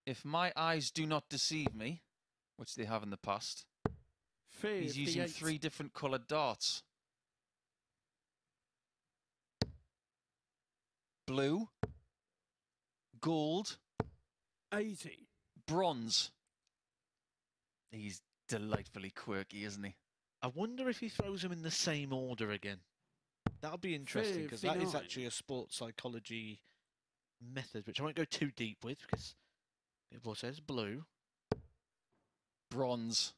if my eyes do not deceive me, which they have in the past, he's using 3 different coloured darts. Blue, gold, 80. bronze. He's delightfully quirky, isn't he? I wonder if he throws them in the same order again. That'll be interesting, because that is actually a sports psychology method, which I won't go too deep with, because it all says blue. Bronze.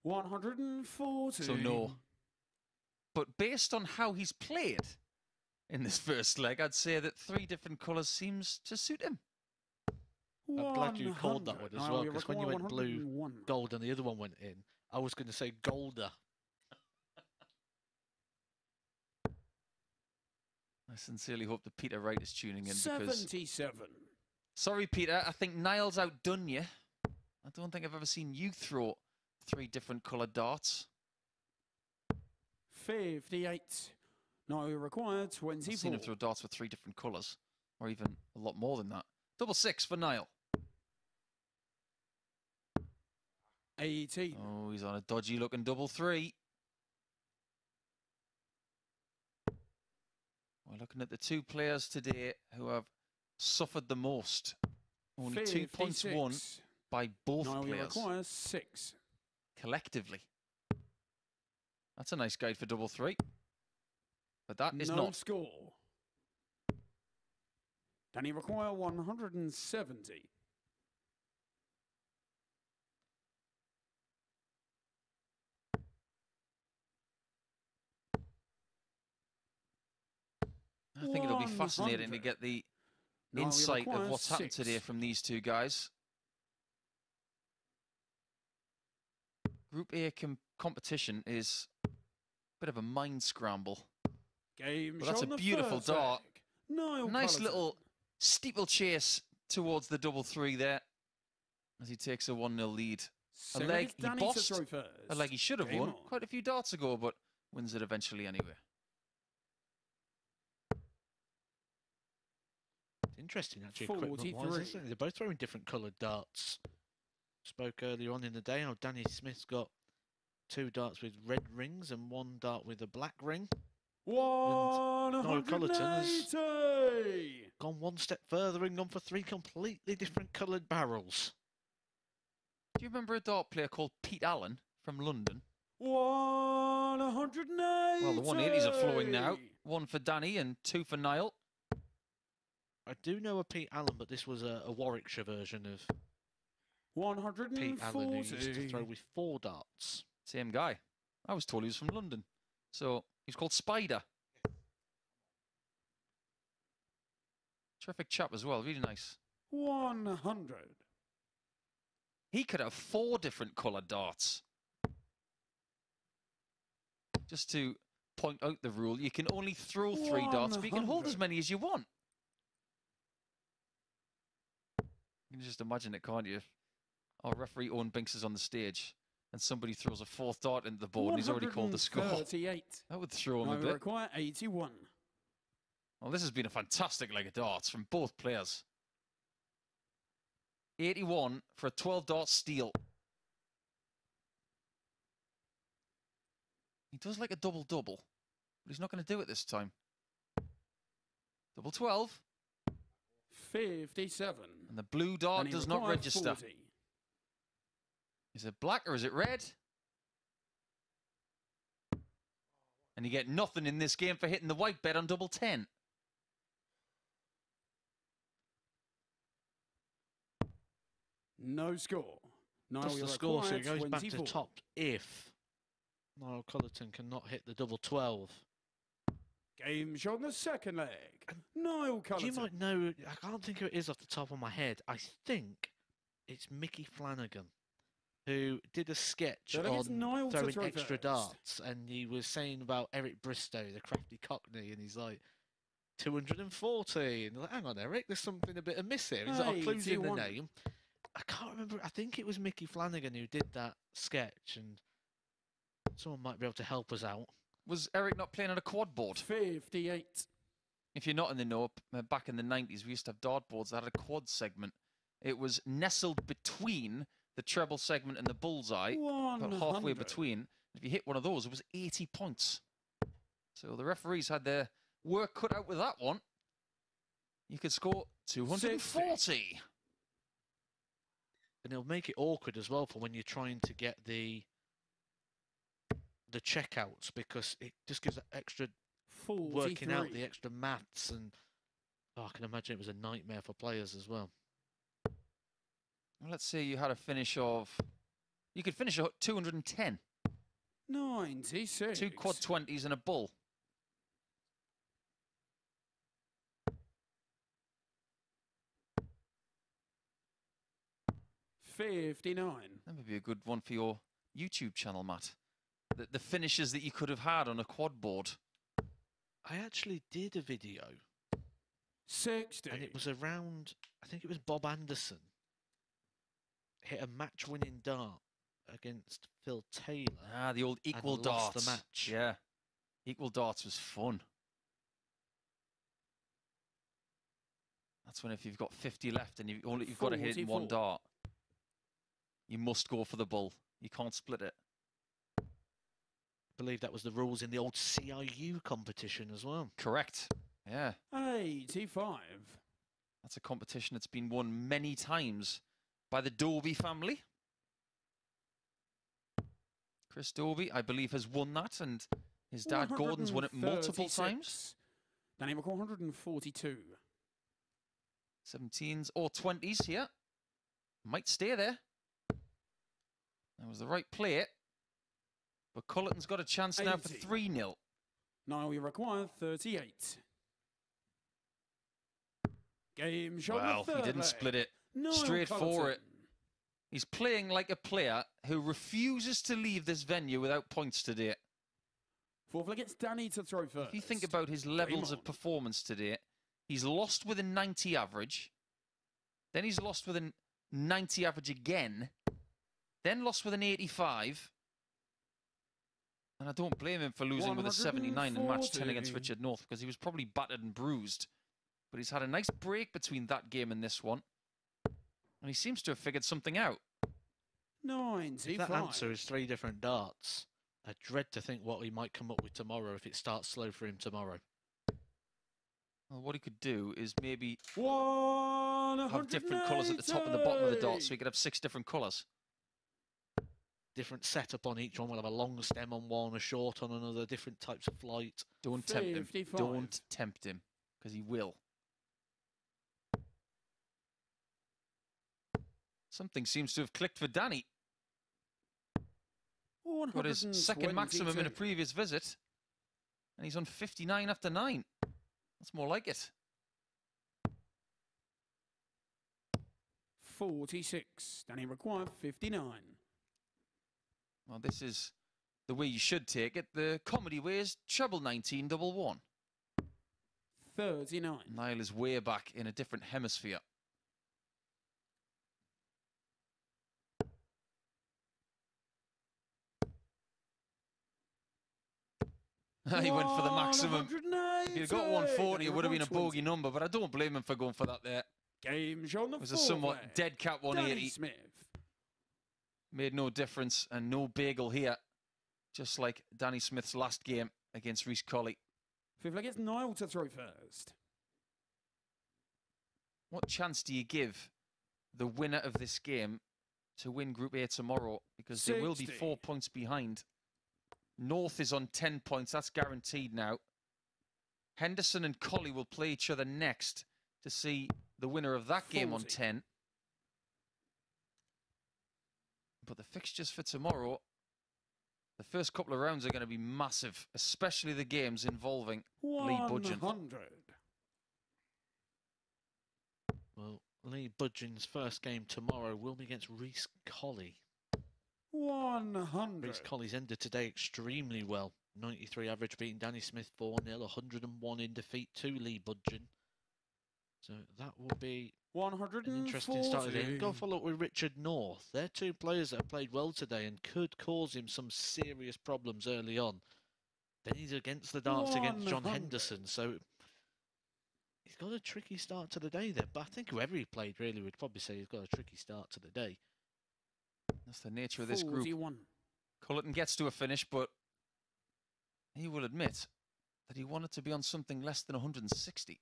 140. So no. But based on how he's played in this first leg, I'd say that 3 different colours seems to suit him. I'm glad you called that one as well, because when you went blue, gold, and the other one went in, I was going to say golder. I sincerely hope that Peter Wright is tuning in. 77. Sorry, Peter. I think Naill's outdone you. I don't think I've ever seen you throw 3 different coloured darts. 58. Now required 24. I've seen him throw darts with 3 different colours, or even a lot more than that. Double 6 for Naill. 18. Oh, he's on a dodgy looking double 3. We're looking at the 2 players today who have suffered the most. Only 2 points won by both players. Requires 6. Collectively. That's a nice guide for double 3. But that is no not. Score. Danny require 170. I think it'll be fascinating to get the insight of what's happened today from these 2 guys. Group A competition is a bit of a mind scramble. But that's a beautiful dart. Nice little steeplechase towards the double 3 there as he takes a 1-0 lead. A leg he bossed, a leg he should have won quite a few darts ago, but wins it eventually anyway. It's interesting, actually, equipment-wise, isn't it? They're both throwing different coloured darts. Spoke earlier on in the day how Danny Smith's got 2 darts with red rings and 1 dart with a black ring. 180. Culleton has gone 1 step further and gone for 3 completely different coloured barrels. Do you remember a dart player called Pete Allen from London? 180. Well, the 180s are flowing now. 1 for Danny and 2 for Naill. I do know a Pete Allen, but this was a Warwickshire version of 140. Pete Allen, who used to throw with 4 darts. Same guy. I was told he was from London. So he's called Spider. Terrific chap as well. Really nice. 100. He could have 4 different coloured darts. Just to point out the rule, you can only throw 3 darts, but you can hold as many as you want. You can just imagine it, can't you? Our referee Owen Binks is on the stage and somebody throws a 4th dart into the board and he's already called the score. That would throw him a bit. Require 81. Well, this has been a fantastic leg of darts from both players. 81 for a 12-dart steal. He does like a double-double, but he's not going to do it this time. Double 12. 57. And the blue dart does not register. 40. Is it black or is it red? And you get nothing in this game for hitting the white bet on double 10. No score. That's the score, so it goes back to top if Naill Culleton cannot hit the double 12. Game shot on the second leg. Naill Culleton. You might know, I can't think who it is off the top of my head. I think it's Mickey Flanagan, who did a sketch on throwing extra darts, and he was saying about Eric Bristow, the crafty cockney, and he's like, 240. And like, hang on, Eric, there's something a bit amiss here. He's like, clues in the name. I can't remember. I think it was Mickey Flanagan who did that sketch, and someone might be able to help us out. Was Eric not playing on a quad board? 58. If you're not in the know, back in the 90s, we used to have dart boards that had a quad segment. It was nestled between the treble segment and the bullseye, about halfway between. If you hit one of those, it was 80 points. So the referees had their work cut out with that one. You could score 240. 60. And it'll make it awkward as well for when you're trying to get the checkouts, because it just gives that extra 43. Working out the extra maths, and I can imagine it was a nightmare for players as well. Let's say you had a finish of... You could finish at 210. 96. 2 quad 20s and a bull. $59. That would be a good one for your YouTube channel, Matt. The finishes that you could have had on a quad board. I actually did a video. 60. And it was around, I think it was Bob Anderson. Hit a match-winning dart against Phil Taylor. Ah, the old equal darts. Lost the match. Yeah. Equal darts was fun. That's when if you've got 50 left and you've got to hit it in one dart, you must go for the bull. You can't split it. I believe that was the rules in the old CIU competition as well. Correct. Yeah. 85. That's a competition that's been won many times by the Dobie family. Chris Dobie, I believe, has won that, and his dad Gordon's won it multiple times. Danny McCall, 142. 17s or 20s here. Might stay there. That was the right play. But Culleton's got a chance now for 3-0. Now we require 38. Game shot. Well, he didn't split it. Straight for it. He's playing like a player who refuses to leave this venue without points today. Fourth leg, it's Danny to throw first. If you think about his levels of performance today, he's lost with a 90 average. Then he's lost with a 90 average again. Then lost with an 85. And I don't blame him for losing with a 79 in match 10 against Richard North, because he was probably battered and bruised. But he's had a nice break between that game and this one. And he seems to have figured something out. 95. If that answer is 3 different darts, I dread to think what he might come up with tomorrow if it starts slow for him tomorrow. Well, what he could do is maybe 180. have different colours at the top and the bottom of the dot, so he could have 6 different colours. Different setup on each one. We'll have a long stem on one, a short on another, different types of flight. Don't tempt him. Don't tempt him, because he will. Something seems to have clicked for Danny. Got his second maximum in a previous visit. And he's on 59 after 9. That's more like it. 46. Danny required 59. Well, this is the way you should take it. The comedy way is treble 19 double 1. 39. Naill is way back in a different hemisphere. He went for the maximum. If he'd got 140, it would have been a bogey number, but I don't blame him for going for that there. Game show on the It was a somewhat dead cat 180. Smith. Made no difference, and no bagel here. Just like Danny Smith's last game against Rhys Colley. Fifth leg, it's Naill to throw first. What chance do you give the winner of this game to win Group A tomorrow? Because 60. they will be 4 points behind. North is on 10 points. That's guaranteed now. Henderson and Colley will play each other next to see the winner of that game 40. on 10. But the fixtures for tomorrow, the first couple of rounds are going to be massive, especially the games involving Lee Budgeon. 100. Well, Lee Budgeon's first game tomorrow will be against Rhys Colley. 100. Rhys Colley's ended today extremely well. 93 average, beating Danny Smith 4-0, 101 in defeat to Lee Budgeon. So that will be 140. an interesting start of the game. Go follow up with Richard North. They're 2 players that have played well today and could cause him some serious problems early on. Then he's against the darts against John Henderson. So He's got a tricky start to the day there, but I think whoever he played really would probably say he's got a tricky start to the day. That's the nature of this group. Culleton gets to a finish, but he will admit that he wanted to be on something less than 160.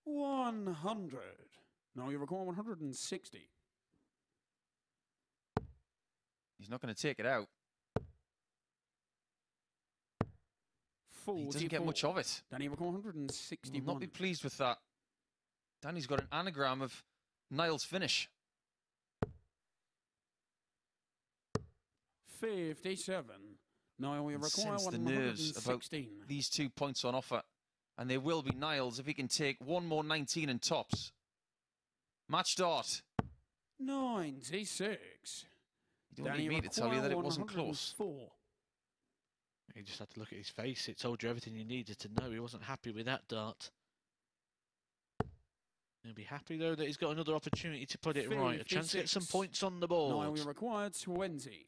100. No, you require 160. He's not going to take it out. 44. He doesn't get much of it. Danny require 161. He will not be pleased with that. Danny's got an anagram of Naill's finish. 57. Naill, we require sense the nerves about these 2 points on offer. And they will be Naill's if he can take one more 19 and tops. Match start. 96. You don't need me to tell you that it wasn't close. You just had to look at his face. It told you everything you needed to know. He wasn't happy with that dart. He'll be happy, though, that he's got another opportunity to put it 56. Right. A chance to get some points on the board. Naill, we required 20.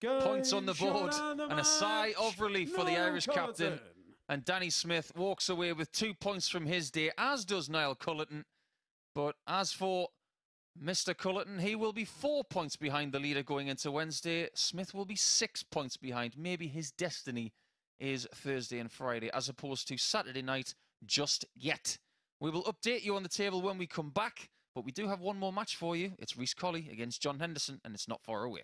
Points on the board and a sigh of relief for the Irish captain. And Danny Smith walks away with 2 points from his day, as does Naill Culleton. But as for Mr. Culleton, he will be 4 points behind the leader going into Wednesday. Smith will be 6 points behind. Maybe his destiny is Thursday and Friday as opposed to Saturday night just yet. We will update you on the table when we come back, but we do have one more match for you. It's Rhys Colley against John Henderson, and it's not far away.